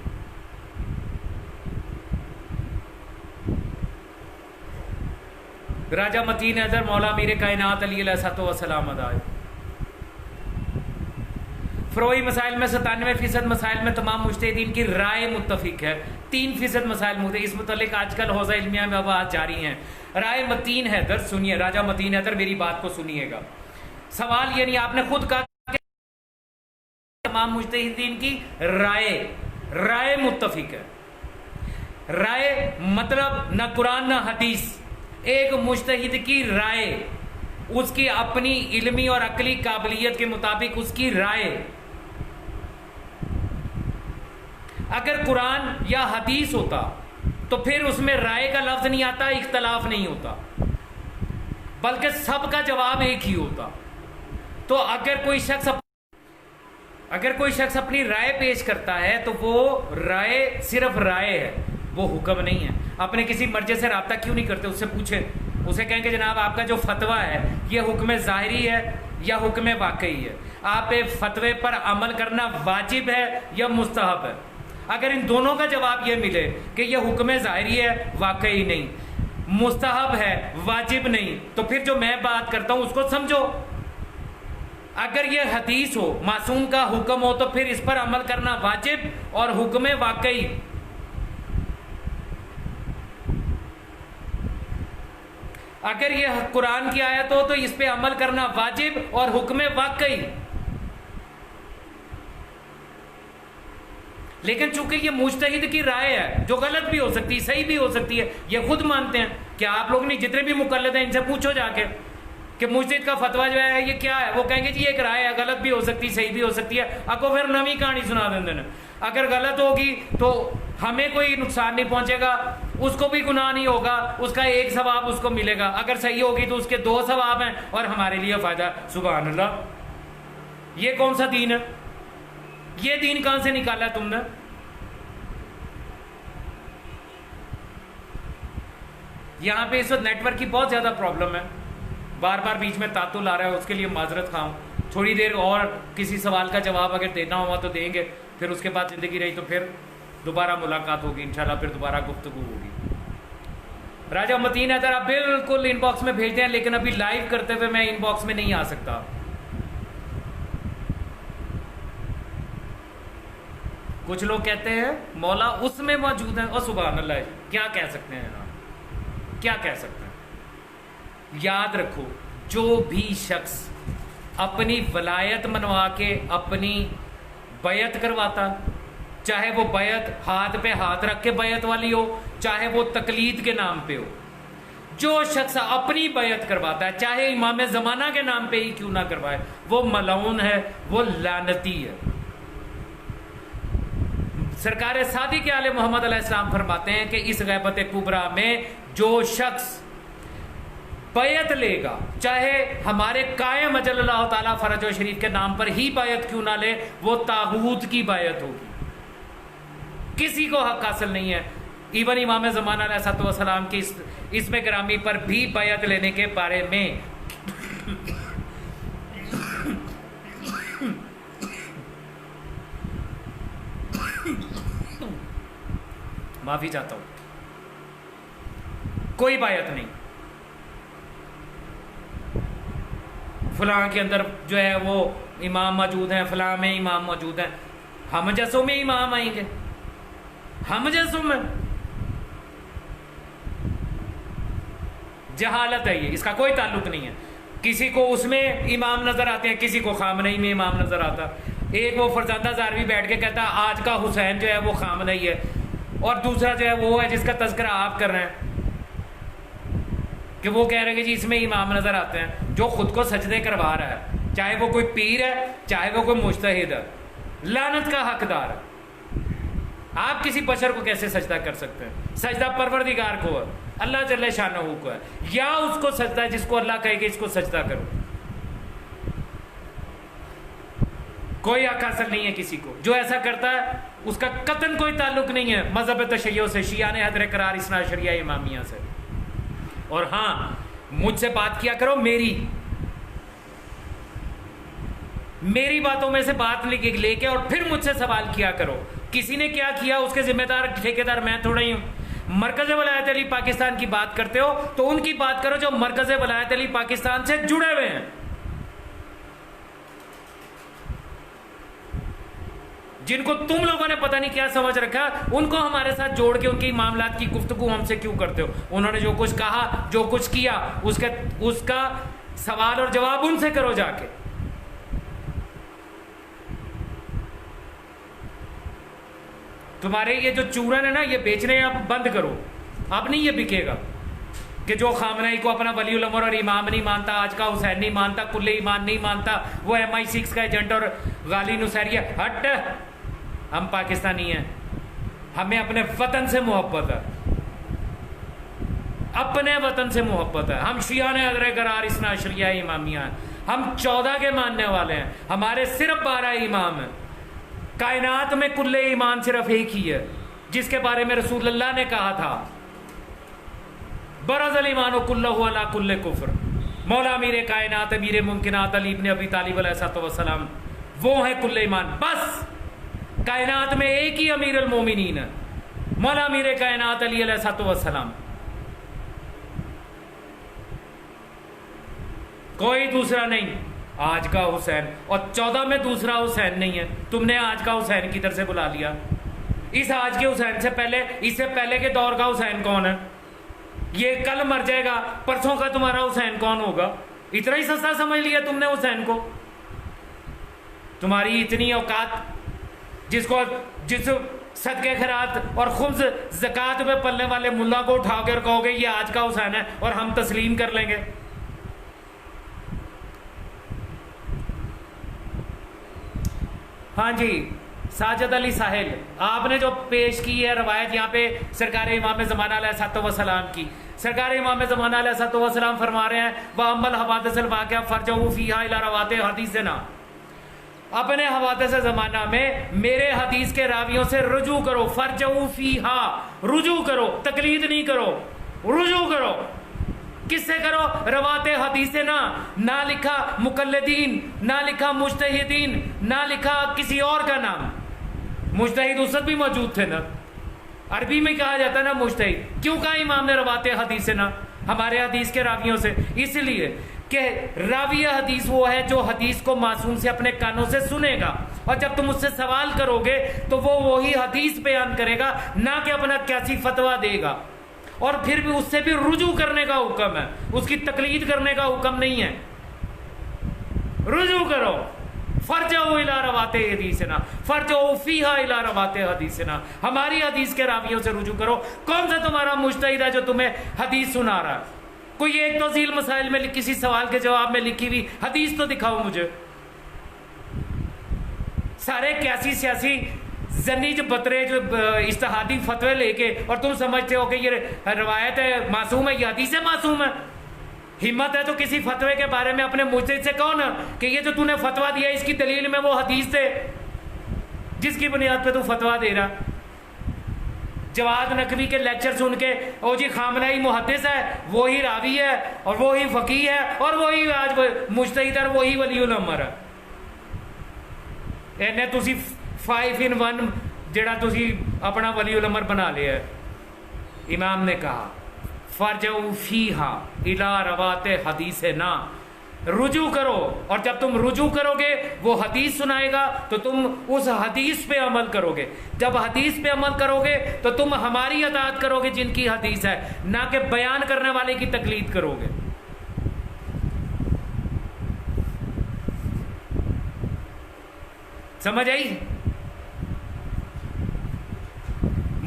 راجہ متین حضر مولا میر کائنات علی علیہ السلام ادائے۔ فروعی مسائل میں 97% مسائل میں تمام مجتہدین کی رائے متفق ہے، 3% مسائل مختلف۔ اس متعلق آج کل حوزہ علمیہ میں بات جاری ہیں۔ رائے متین حیدر، سنیے راجہ متین حیدر میری بات کو سنیے گا۔ سوال یعنی آپ نے خود کہا کہ تمام مجتہدین کی رائے متفق ہے۔ رائے مطلب نہ قرآن نہ حدیث، ایک مجتہد کی رائے، اس کی اپنی علمی اور عقلی قابلیت کے مطابق اس کی رائے۔ اگر قرآن یا حدیث ہوتا تو پھر اس میں رائے کا لفظ نہیں آتا، اختلاف نہیں ہوتا، بلکہ سب کا جواب ایک ہی ہوتا۔ تو اگر کوئی شخص اپنی رائے پیش کرتا ہے تو وہ رائے صرف رائے ہے، وہ حکم نہیں ہے۔ اپنے کسی مرجع سے رابطہ کیوں نہیں کرتے؟ اس سے پوچھیں، اسے کہیں کہ جناب آپ کا جو فتویٰ ہے یہ حکم ظاہری ہے یا حکم واقعی ہے؟ آپ فتوے پر عمل کرنا واجب ہے یا مستحب ہے؟ اگر ان دونوں کا جواب یہ ملے کہ یہ حکم ظاہری ہے، واقعی نہیں، مستحب ہے، واجب نہیں، تو پھر جو میں بات کرتا ہوں اس کو سمجھو۔ اگر یہ حدیث ہو، معصوم کا حکم ہو، تو پھر اس پر عمل کرنا واجب اور حکم واقعی۔ اگر یہ قرآن کی آیت ہو تو اس پہ عمل کرنا واجب اور حکم واقعی۔ لیکن چونکہ یہ مجتہد کی رائے ہے، جو غلط بھی ہو سکتی ہے، صحیح بھی ہو سکتی ہے، یہ خود مانتے ہیں کہ آپ لوگ نہیں، جتنے بھی مقلد ہیں ان سے پوچھو جا کے کہ مجتہد کا فتویٰ جو ہے یہ کیا ہے، وہ کہیں گے جی ایک رائے ہے، غلط بھی ہو سکتی، صحیح بھی ہو سکتی ہے، آپ کو پھر نویں کہانی سنا دیں اگر غلط ہوگی تو ہمیں کوئی نقصان نہیں پہنچے گا، اس کو بھی گناہ نہیں ہوگا، اس کا ایک ثواب اس کو ملے گا، اگر صحیح ہوگی تو اس کے 2 ثواب ہیں اور ہمارے لیے فائدہ۔ سبحان اللہ، یہ کون سا دین ہے؟ یہ دین کہاں سے نکالا تم نے؟ یہاں پہ اس وقت نیٹ ورک کی بہت زیادہ پرابلم ہے، بار بار بیچ میں تعطل آ رہا ہے، اس کے لیے معذرت خواہ ہوں۔ تھوڑی دیر اور کسی سوال کا جواب اگر دینا ہوا تو دیں گے، پھر اس کے بعد زندگی رہی تو پھر دوبارہ ملاقات ہوگی انشاءاللہ، پھر دوبارہ گفتگو ہوگی۔ راجہ متین حیدر آپ بالکل ان باکس میں بھیج دیں، لیکن ابھی لائیو کرتے ہوئے میں ان باکس میں نہیں آ سکتا۔ کچھ لوگ کہتے ہیں مولا اس میں موجود ہیں، اور سبحان اللہ، کیا کہہ سکتے ہیں آپ، کیا کہہ سکتے ہیں؟ یاد رکھو، جو بھی شخص اپنی ولایت منوا کے اپنی بیعت کرواتا، چاہے وہ بیعت ہاتھ پہ ہاتھ رکھ کے بیعت والی ہو، چاہے وہ تقلید کے نام پہ ہو، جو شخص اپنی بیعت کرواتا ہے، چاہے امام زمانہ کے نام پہ ہی کیوں نہ کروائے، وہ ملعون ہے، وہ لعنتی ہے۔ سرکار صادق علیہ محمد علیہ السلام فرماتے ہیں کہ اس غیبت کبریٰ میں جو شخص بیعت لے گا، چاہے ہمارے قائم اجل اللہ تعالیٰ فرج و شریف کے نام پر ہی بیعت کیوں نہ لے، وہ طاغوت کی بیعت ہوگی، کسی کو حق حاصل نہیں ہے۔ ایون امام زمانہ علیہ السلام کی اس میں گرامی پر بھی بیعت لینے کے بارے میں معافی چاہتا ہوں، کوئی بیعت نہیں۔ فلاں کے اندر جو ہے وہ امام موجود ہیں، فلاں میں امام موجود ہیں، ہم جیسوں میں امام آئیں گے، ہم جیسوں میں؟ جہالت ہے یہ، اس کا کوئی تعلق نہیں ہے۔ کسی کو اس میں امام نظر آتے ہیں، کسی کو خامنئی میں امام نظر آتا۔ ایک وہ فرزندہ زاروی بیٹھ کے کہتا ہے آج کا حسین جو ہے وہ خامنئی ہے، اور دوسرا جو ہے وہ ہے جس کا تذکرہ آپ کر رہے ہیں کہ وہ کہہ رہے ہیں کہ جی اس میں امام نظر آتے ہیں، جو خود کو سجدے کروا رہا ہے، چاہے وہ کوئی پیر ہے، چاہے وہ کوئی مجتہد ہے، لعنت کا حقدار ہے۔ آپ کسی بشر کو کیسے سجدہ کر سکتے ہیں؟ سجدہ پروردگار کو ہے، اللہ جل شانہ کو ہے، یا اس کو سجدہ ہے جس کو اللہ کہے کہ اس کو سجدہ کرو۔ کوئی حق حاصل نہیں ہے کسی کو، جو ایسا کرتا ہے اس کا قطعاً کوئی تعلق نہیں ہے مذہب تشیع سے، شیعہ حیدر قرار اثنا عشریہ امامیہ سے۔ اور ہاں، مجھ سے بات کیا کرو، میری باتوں میں سے بات لے کے اور پھر مجھ سے سوال کیا کرو۔ کسی نے کیا کیا اس کے ذمہ دار ٹھیکیدار میں تھوڑا ہی ہوں۔ مرکز ولایت علی پاکستان کی بات کرتے ہو تو ان کی بات کرو جو مرکز ولایت علی پاکستان سے جڑے ہوئے ہیں، جن کو تم لوگوں نے پتہ نہیں کیا سمجھ رکھا، ان کو ہمارے ساتھ جوڑ کے ان کی معاملات کی گفتگو ہم سے کیوں کرتے ہو؟ انہوں نے جو کچھ کہا، جو کچھ کیا، اس کا سوال اور جواب ان سے کرو جا کے۔ تمہارے یہ جو چورن ہے نا، یہ بیچنے آپ بند کرو، اب نہیں یہ بکے گا کہ جو خامنئی کو اپنا ولی الامر اور امام نہیں مانتا، آج کا حسین نہیں مانتا، کل ایمان نہیں مانتا، وہ MI6 کا ایجنٹ اور غالی نصیریہ، ہٹ! ہم پاکستانی ہیں، ہمیں اپنے وطن سے محبت ہے، اپنے وطن سے محبت ہے۔ ہم شیعہ حیدر قرار اثنا عشریہ امامیہ ہیں، ہم 14 کے ماننے والے ہیں، ہمارے صرف 12 امام ہیں۔ کائنات میں کل ایمان صرف ایک ہی ہے، جس کے بارے میں رسول اللہ نے کہا تھا برز الایمان کلہ علی کل کفر۔ مولا امیر کائنات، امیر ممکنات علی ابن ابی طالب علیہ السلام وہ ہیں کل ایمان۔ بس کائنات میں ایک ہی امیر المومنین ہے، مولا امیر کائنات علی علیہ السلام، کوئی دوسرا نہیں۔ آج کا حسین، اور 14 میں دوسرا حسین نہیں ہے، تم نے آج کا حسین کدھر سے بلا لیا؟ اس آج کے حسین سے پہلے، اس سے پہلے کے دور کا حسین کون ہے؟ یہ کل مر جائے گا، پرسوں کا تمہارا حسین کون ہوگا؟ اتنا ہی سستا سمجھ لیا تم نے حسین کو؟ تمہاری اتنی اوقات، جس صدقے خیرات اور خبز زکوٰۃ پہ پلنے والے ملا کو اٹھا کر کہو گے یہ آج کا حسین ہے اور ہم تسلیم کر لیں گے؟ ہاں جی، ساجد علی ساحل، آپ نے جو پیش کی ہے روایت یہاں پہ سرکار امام زمانہ علیہ الصلوۃ والسلام کی، سرکار امام زمانہ علیہ الصلوۃ والسلام فرما رہے ہیں وَأَمَّا الْحَوَادِثُ الْوَاقِعَةُ فَارْجِعُوا فِيهَا إِلَىٰ رَوَاةِ حَدِيثِنَا، اپنے حوادث زمانہ میں میرے حدیث کے راویوں سے رجوع کرو، فرجعوا فیہا، رجوع کرو، تقلید نہیں کرو، رجوع کرو۔ کس سے کرو؟ روات حدیث نہ لکھا مقلدین، نہ لکھا مجتہدین، نہ لکھا کسی اور کا نام۔ مجتہد اس وقت بھی موجود تھے نا، عربی میں کہا جاتا ہے نا مجتہد۔ کیوں کہا امام نے روات حدیث نا ہمارے حدیث کے راویوں سے؟ اس لیے کہ راوی حدیث وہ ہے جو حدیث کو معصوم سے اپنے کانوں سے سنے گا، اور جب تم اس سے سوال کرو گے تو وہ وہی حدیث بیان کرے گا، نہ کہ اپنا کیسی فتویٰ دے گا۔ اور پھر بھی اس سے بھی رجوع کرنے کا حکم ہے، اس کی تقلید کرنے کا حکم نہیں ہے۔ رجوع کرو، فرجعوا الی روات حدیثنا، فرجعوا فیہا الی روات حدیثنا، ہماری حدیث کے راویوں سے رجوع کرو۔ کون سا تمہارا مجتہد ہے جو تمہیں حدیث سنا رہا ہے؟ کوئی ایک تو ذیل مسائل میں کسی سوال کے جواب میں لکھی ہوئی حدیث تو دکھاؤ مجھے۔ سارے کیسی سیاسی زنی جو بترے جو اجتہادی فتوے لے کے، اور تم سمجھتے ہو کہ یہ روایت ہے معصوم ہے، یہ حدیث ہے معصوم ہے۔ ہمت ہے تو کسی فتوے کے بارے میں اپنے مجتہد سے کہو نا کہ یہ جو تو نے فتویٰ دیا اس کی دلیل میں وہ حدیث تھے جس کی بنیاد پہ تو فتویٰ دے رہا۔ جواد نقوی کے لیکچر سن کے او جی خامنہی محدث ہے، وہی راوی ہے اور وہی فقیہ ہے اور وہی آج مجتہد اور وہی ولی الامر ہے۔ اینے تسی 5 in 1 جڑا تسی اپنا ولی الامر بنا لیا ہے۔ امام نے کہا فرجعوا فیہا الی روات حدیثنا، رجوع کرو، اور جب تم رجوع کرو گے وہ حدیث سنائے گا تو تم اس حدیث پہ عمل کرو گے۔ جب حدیث پہ عمل کرو گے تو تم ہماری اطاعت کرو گے جن کی حدیث ہے، نہ کہ بیان کرنے والے کی تقلید کرو گے۔ سمجھ آئی؟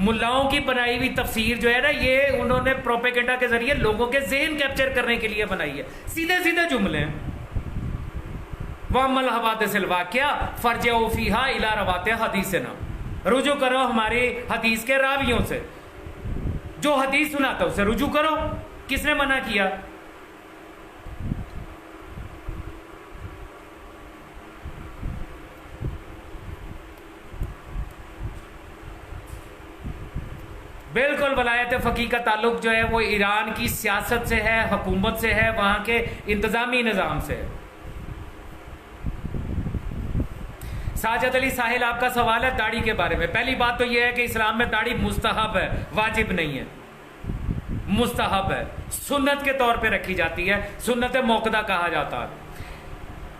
ملاؤں کی بنائی ہوئی تفسیر جو ہے نا، یہ انہوں نے پروپیگنڈا کے ذریعے لوگوں کے ذہن کیپچر کرنے کے لیے بنائی ہے، سیدھے سیدھے جملے ہیں۔ وَأَمَّا الْحَوَادِثُ الْوَاقِعَةُ فَارْجِعُوا فِيهَا إِلَىٰ رَوَاتِ حَدِيثِنَا، رجوع کرو ہماری حدیث کے راویوں سے، جو حدیث سناتا ہے اسے رجوع کرو۔ کس نے منع کیا؟ بالکل ولایت فقیہ کا تعلق جو ہے وہ ایران کی سیاست سے ہے، حکومت سے ہے، وہاں کے انتظامی نظام سے ہے۔ ساجد علی ساحل، آپ کا سوال ہے داڑھی کے بارے میں۔ پہلی بات تو یہ ہے کہ اسلام میں داڑھی مستحب ہے، واجب نہیں ہے، مستحب ہے، سنت کے طور پہ رکھی جاتی ہے، سنت موقدہ کہا جاتا ہے۔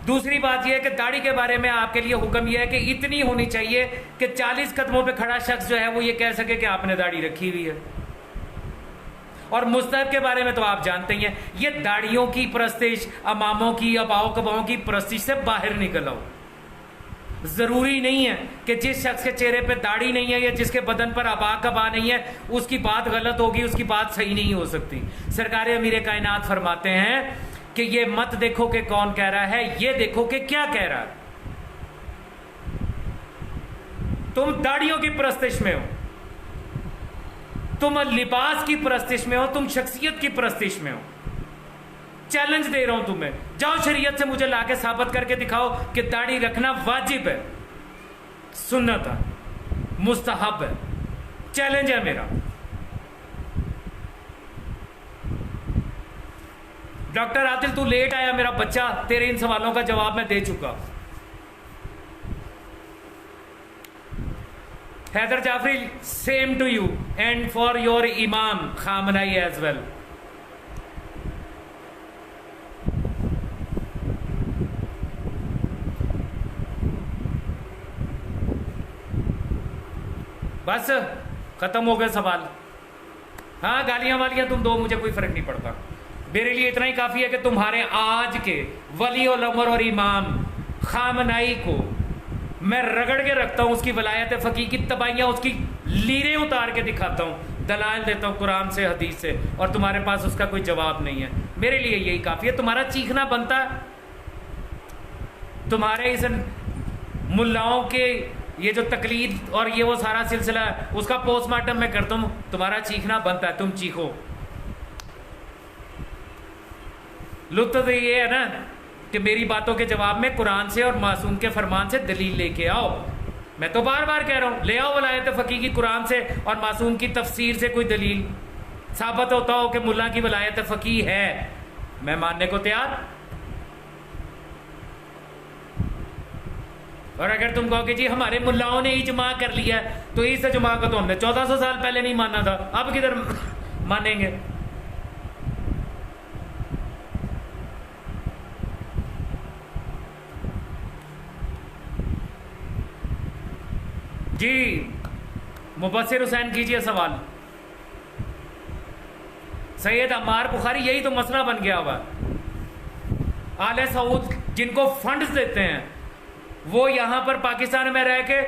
دوسری بات یہ ہے کہ داڑھی کے بارے میں آپ کے لیے حکم یہ ہے کہ اتنی ہونی چاہیے کہ 40 قدموں پہ کھڑا شخص جو ہے وہ یہ کہہ سکے کہ آپ نے داڑھی رکھی ہوئی ہے۔ اور مستحب کے بارے میں تو آپ جانتے ہی ہیں، یہ داڑھیوں کی پرستش، اماموں کی، اباؤ کباؤں کی پرستش سے باہر نکل آؤ۔ ضروری نہیں ہے کہ جس شخص کے چہرے پہ داڑھی نہیں ہے یا جس کے بدن پر ابا کبا نہیں ہے اس کی بات غلط ہوگی، اس کی بات صحیح نہیں ہو سکتی۔ سرکار امیر کائنات فرماتے ہیں کہ یہ مت دیکھو کہ کون کہہ رہا ہے، یہ دیکھو کہ کیا کہہ رہا ہے۔ تم داڑھیوں کی پرستش میں ہو، تم لباس کی پرستش میں ہو، تم شخصیت کی پرستش میں ہو۔ چیلنج دے رہا ہوں تمہیں، جاؤ شریعت سے مجھے لا کے ثابت کر کے دکھاؤ کہ داڑھی رکھنا واجب ہے، سنت ہے، مستحب ہے۔ چیلنج ہے میرا۔ ڈاکٹر عادل تو لیٹ آیا میرا بچہ، تیرے ان سوالوں کا جواب میں دے چکا۔ Haider Jafri, same to you and for your امام خامنائی ایز ویل۔ بس ختم ہو گئے سوال۔ ہاں گالیاں والیاں تم دو، مجھے کوئی فرق نہیں پڑتا، میرے لیے اتنا ہی کافی ہے کہ تمہارے آج کے ولی الامر اور امام خامنائی کو میں رگڑ کے رکھتا ہوں، اس کی ولایت فقیہ کی تباہیاں، اس کی لیریں اتار کے دکھاتا ہوں، دلائل دیتا ہوں قرآن سے حدیث سے، اور تمہارے پاس اس کا کوئی جواب نہیں ہے۔ میرے لیے یہی کافی ہے۔ تمہارا چیخنا بنتا ہے، تمہارے اس ملاؤں کے یہ جو تقلید اور یہ وہ سارا سلسلہ ہے اس کا پوسٹ مارٹم میں کرتا ہوں، تمہارا چیخنا بنتا ہے، تم چیخو. لطف تو یہ ہے نا کہ میری باتوں کے جواب میں قرآن سے اور معصوم کے فرمان سے دلیل لے کے آؤ. میں تو بار بار کہہ رہا ہوں لے آؤ ولایت فقیہ کی قرآن سے اور معصوم کی تفسیر سے کوئی دلیل ثابت ہوتا ہو کہ ملا کی ولایت فقیہ ہے، میں ماننے کو تیار. اور اگر تم کہو کہ جی ہمارے ملاؤں نے اجماع کر لیا ہے تو اس اجماع کو تو ہم نے 1400 سال پہلے نہیں مانا تھا، اب کدھر مانیں گے؟ جی مبصر حسین کیجئے سوال. سید عمار بخاری یہی تو مسئلہ بن گیا ہوا. آل سعود جن کو فنڈز دیتے ہیں وہ یہاں پر پاکستان میں رہ کے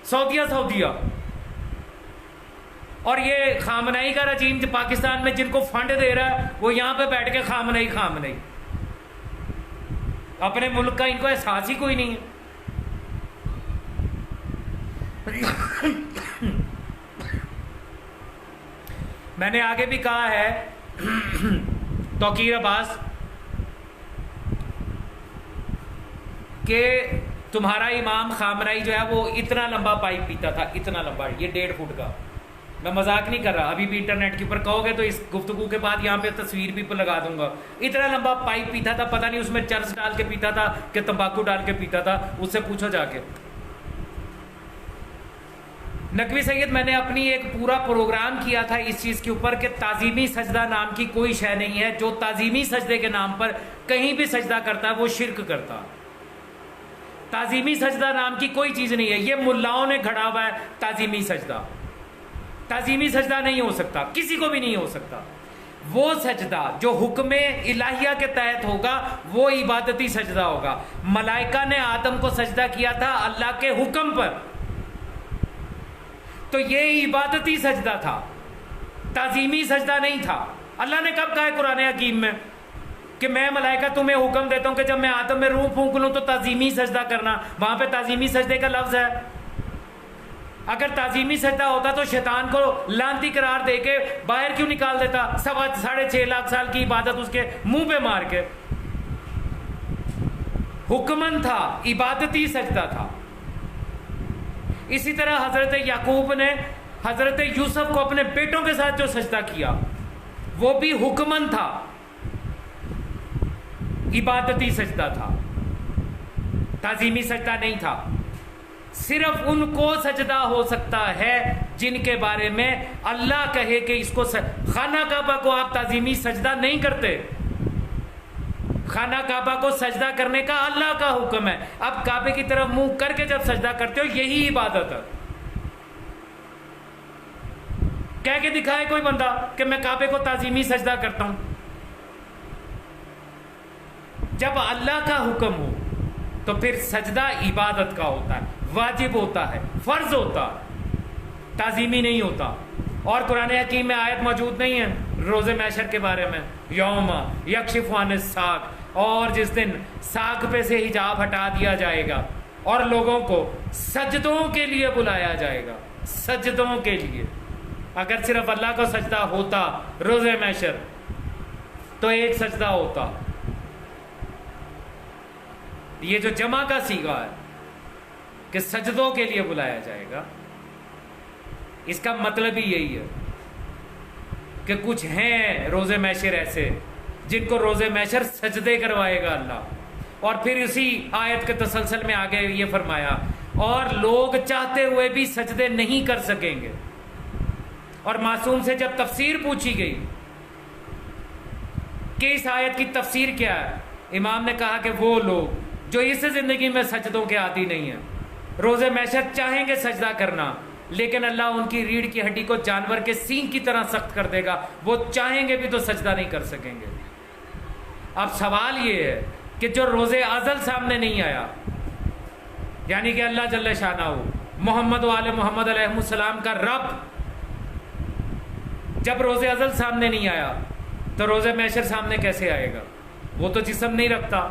سعودیہ اور یہ خامنائی کا رجیم جو پاکستان میں جن کو فنڈ دے رہا ہے وہ یہاں پہ بیٹھ کے خامنائی اپنے ملک کا ان کو احساس ہی کوئی نہیں ہے. میں نے آگے بھی کہا ہے توقیر عباس کہ تمہارا امام خامنائی جو ہے وہ اتنا لمبا پائپ پیتا تھا، اتنا لمبا، یہ 1.5 فٹ کا. میں مذاق نہیں کر رہا، ابھی بھی انٹرنیٹ کے اوپر کہو گے تو اس گفتگو کے بعد یہاں پہ تصویر بھی لگا دوں گا. اتنا لمبا پائپ پیتا تھا، پتہ نہیں اس میں چرس ڈال کے پیتا تھا کہ تمباکو ڈال کے پیتا تھا، اس سے پوچھو جا کے. نقوی سید میں نے اپنی ایک پورا پروگرام کیا تھا اس چیز کے اوپر کہ تعظیمی سجدہ نام کی کوئی شے نہیں ہے. جو تعظیمی سجدے کے نام پر کہیں بھی سجدہ کرتا ہے وہ شرک کرتا. تعظیمی سجدہ نام کی کوئی چیز نہیں ہے، یہ ملاؤں نے گھڑا ہوا ہے تعظیمی سجدہ. تعظیمی سجدہ نہیں ہو سکتا، کسی کو بھی نہیں ہو سکتا. وہ سجدہ جو حکم الہیہ کے تحت ہوگا وہ عبادتی سجدہ ہوگا. ملائکہ نے آدم کو سجدہ کیا تھا اللہ کے حکم پر، تو یہ عبادتی سجدہ تھا، تعظیمی سجدہ نہیں تھا. اللہ نے کب کہا ہے قرآن حکیم میں کہ میں ملائکہ تمہیں حکم دیتا ہوں کہ جب میں آدم میں روح پھونک لوں تو تعظیمی سجدہ کرنا؟ وہاں پہ تعظیمی سجدے کا لفظ ہے. اگر تعظیمی سجدہ ہوتا تو شیطان کو لعنتی قرار دے کے باہر کیوں نکال دیتا 6.5 لاکھ سال کی عبادت اس کے منہ پہ مار کے؟ حکمن تھا، عبادتی سجدہ تھا. اسی طرح حضرت یعقوب نے حضرت یوسف کو اپنے بیٹوں کے ساتھ جو سجدہ کیا وہ بھی حکمن تھا، عبادتی سجدہ تھا، تعظیمی سجدہ نہیں تھا. صرف ان کو سجدہ ہو سکتا ہے جن کے بارے میں اللہ کہے کہ اس کو خانہ کعبہ کو آپ تعظیمی سجدہ نہیں کرتے. خانہ کعبہ کو سجدہ کرنے کا اللہ کا حکم ہے. اب کعبے کی طرف منہ کر کے جب سجدہ کرتے ہو یہی عبادت ہے. کہہ کے دکھائے کوئی بندہ کہ میں کعبے کو تعظیمی سجدہ کرتا ہوں. جب اللہ کا حکم ہو تو پھر سجدہ عبادت کا ہوتا ہے، واجب ہوتا ہے، فرض ہوتا ہے، تعظیمی نہیں ہوتا. اور قرآن حکیم میں آیت موجود نہیں ہے روز محشر کے بارے میں، یوم یکشف عن الساق، اور جس دن ساق پہ سے حجاب ہٹا دیا جائے گا اور لوگوں کو سجدوں کے لیے بلایا جائے گا، سجدوں کے لیے. اگر صرف اللہ کا سجدہ ہوتا روز محشر تو ایک سجدہ ہوتا. یہ جو جمع کا صیغہ ہے کہ سجدوں کے لیے بلایا جائے گا، اس کا مطلب ہی یہی ہے کہ کچھ ہیں روز محشر ایسے جن کو روز محشر سجدے کروائے گا اللہ. اور پھر اسی آیت کے تسلسل میں آگے یہ فرمایا اور لوگ چاہتے ہوئے بھی سجدے نہیں کر سکیں گے. اور معصوم سے جب تفسیر پوچھی گئی کہ اس آیت کی تفسیر کیا ہے، امام نے کہا کہ وہ لوگ جو اس زندگی میں سجدوں کے عادی نہیں ہیں روز محشر چاہیں گے سجدہ کرنا، لیکن اللہ ان کی ریڑھ کی ہڈی کو جانور کے سینگ کی طرح سخت کر دے گا، وہ چاہیں گے بھی تو سجدہ نہیں کر سکیں گے. اب سوال یہ ہے کہ جو روز ازل سامنے نہیں آیا، یعنی کہ اللہ جل شانہ محمد و آل محمد علیہ السلام کا رب جب روز ازل سامنے نہیں آیا تو روز محشر سامنے کیسے آئے گا؟ وہ تو جسم نہیں رکھتا،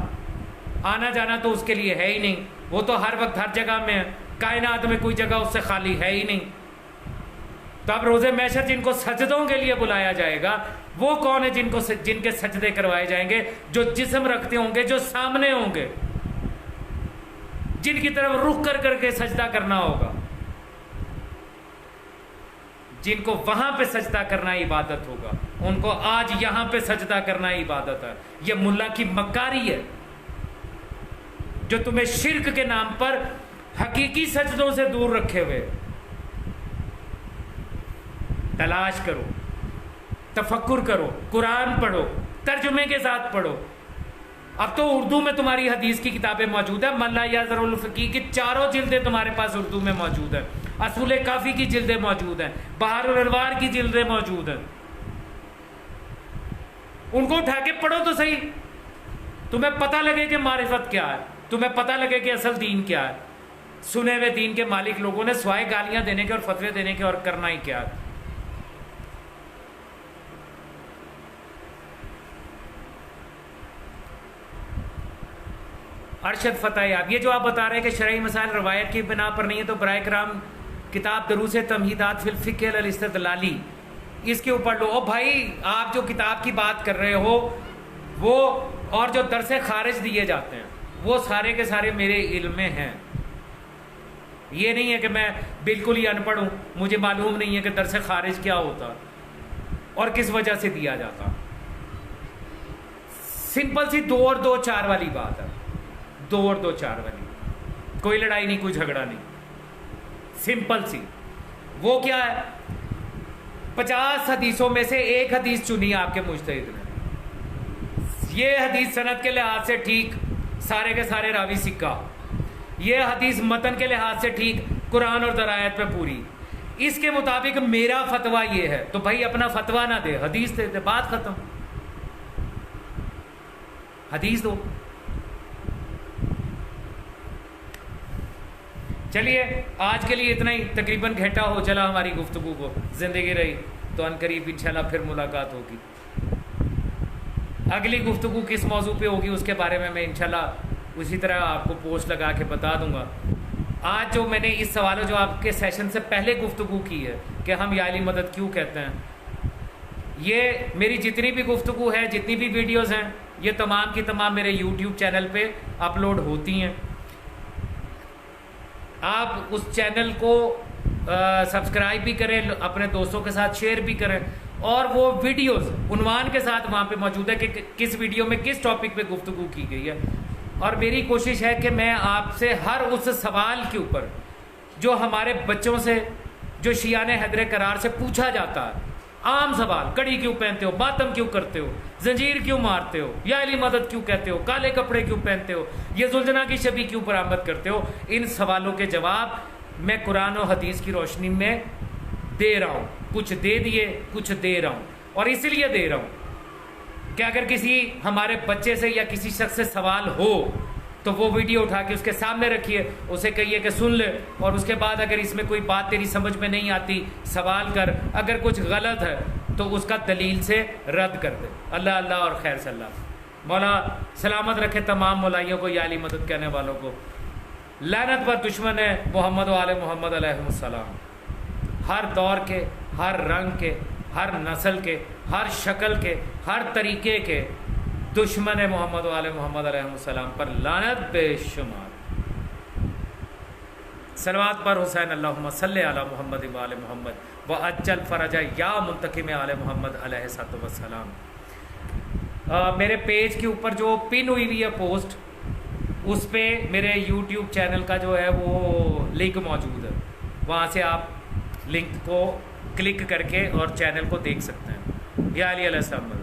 آنا جانا تو اس کے لیے ہے ہی نہیں، وہ تو ہر وقت ہر جگہ میں ہے. کائنات میں کوئی جگہ اس سے خالی ہے ہی نہیں. تو اب روز محشر جن کو سجدوں کے لیے بلایا جائے گا وہ کون ہے جن کے سجدے کروائے جائیں گے؟ جو جسم رکھتے ہوں گے، جو سامنے ہوں گے، جن کی طرف رخ کر کر کے سجدہ کرنا ہوگا، جن کو وہاں پہ سجدہ کرنا عبادت ہوگا. ان کو آج یہاں پہ سجدہ کرنا عبادت ہے. یہ ملا کی مکاری ہے جو تمہیں شرک کے نام پر حقیقی سجدوں سے دور رکھے ہوئے. تلاش کرو، تفکر کرو، قرآن پڑھو، ترجمے کے ساتھ پڑھو. اب تو اردو میں تمہاری حدیث کی کتابیں موجود ہیں. ملا یازر الفقی کی 4 جلدیں تمہارے پاس اردو میں موجود ہیں. اصول کافی کی جلدیں موجود ہیں. بہار الانوار کی جلدیں موجود ہیں. ان کو اٹھا کے پڑھو تو صحیح. تمہیں پتہ لگے کہ معرفت کیا ہے، تمہیں پتہ لگے کہ اصل دین کیا ہے. سنے ہوئے دین کے مالک لوگوں نے سوائے گالیاں دینے کے اور فتوے دینے کے اور کرنا ہی کیا ہے. ارشد فتح یاب، یہ جو آپ بتا رہے ہیں کہ شرعی مسائل روایت کی بنا پر نہیں ہے، تو برائے کرام کتاب دروس تمہیدات فی الفقہ الاستدلالی اس کے اوپر لو. او بھائی، آپ جو کتاب کی بات کر رہے ہو وہ اور جو درس خارج دیے جاتے ہیں وہ سارے کے سارے میرے علم میں ہیں. یہ نہیں ہے کہ میں بالکل ہی ان پڑھ ہوں، مجھے معلوم نہیں ہے کہ درس خارج کیا ہوتا اور کس وجہ سے دیا جاتا. سمپل سی 2 اور 2 4 والی بات ہے. 2 اور 2 4 والی، کوئی لڑائی نہیں، کوئی جھگڑا نہیں، سمپل سی. وہ کیا ہے؟ 50 حدیثوں میں سے ایک حدیث چنی آپ کے مجتہد نے. یہ حدیث سند کے لحاظ سے ٹھیک، سارے کے سارے راوی سکہ. یہ حدیث متن کے لحاظ سے ٹھیک، قرآن اور درایت پہ پوری. اس کے مطابق میرا فتویٰ یہ ہے، تو بھائی اپنا فتویٰ نہ دے، حدیث دے دے، بات ختم. حدیث دو. چلیے آج کے لیے اتنا ہی، تقریباً گھنٹہ ہو چلا ہماری گفتگو کو. زندگی رہی تو عنقریب انشاءاللہ پھر ملاقات ہوگی. اگلی گفتگو کس موضوع پہ ہوگی اس کے بارے میں انشاءاللہ اسی طرح آپ کو پوسٹ لگا کے بتا دوں گا. آج جو میں نے اس سوال جو آپ کے سیشن سے پہلے گفتگو کی ہے کہ ہم یا علی مدد کیوں کہتے ہیں، یہ میری جتنی بھی گفتگو ہے، جتنی بھی ویڈیوز ہیں، یہ تمام کی تمام میرے یوٹیوب چینل پہ اپلوڈ ہوتی ہیں. آپ اس چینل کو سبسکرائب بھی کریں، اپنے دوستوں کے ساتھ شیئر بھی کریں، اور وہ ویڈیوز عنوان کے ساتھ وہاں پہ موجود ہے کہ کس ویڈیو میں کس ٹاپک پہ گفتگو کی گئی ہے. اور میری کوشش ہے کہ میں آپ سے ہر اس سوال کے اوپر جو ہمارے بچوں سے، جو شیعان حیدر کرار سے پوچھا جاتا ہے، عام سوال، کڑی کیوں پہنتے ہو، ماتم کیوں کرتے ہو، زنجیر کیوں مارتے ہو، یا علی مدد کیوں کہتے ہو، کالے کپڑے کیوں پہنتے ہو، یہ ذوالجناح کی شبی کیوں برآمد کرتے ہو، ان سوالوں کے جواب میں قرآن و حدیث کی روشنی میں دے رہا ہوں. کچھ دے دیے، کچھ دے رہا ہوں. اور اسی لیے دے رہا ہوں کہ اگر کسی ہمارے بچے سے یا کسی شخص سے سوال ہو تو وہ ویڈیو اٹھا کے اس کے سامنے رکھیے، اسے کہیے کہ سن لے، اور اس کے بعد اگر اس میں کوئی بات تیری سمجھ میں نہیں آتی سوال کر، اگر کچھ غلط ہے تو اس کا دلیل سے رد کر دے. اللہ اللہ اور خیر صلی اللہ. مولا سلامت رکھے تمام مولائیوں کو، یا علی مدد کہنے والوں کو. لعنت پر دشمن ہے محمد و آل محمد علیہ السلام. ہر دور کے، ہر رنگ کے، ہر نسل کے، ہر شکل کے، ہر طریقے کے دشمن محمد و آل محمد علیہ السلام پر لعنت بے شمار. صلوات پر حسین اللہم صلی علی محمد و آل محمد و اجل فرج یا منتقم آل محمد علیہ السلام. میرے پیج کے اوپر جو پن ہوئی ہے پوسٹ، اس پہ میرے یوٹیوب چینل کا جو ہے وہ لنک موجود ہے، وہاں سے آپ لنک کو کلک کر کے اور چینل کو دیکھ سکتے ہیں. یا علی علیہ السلام.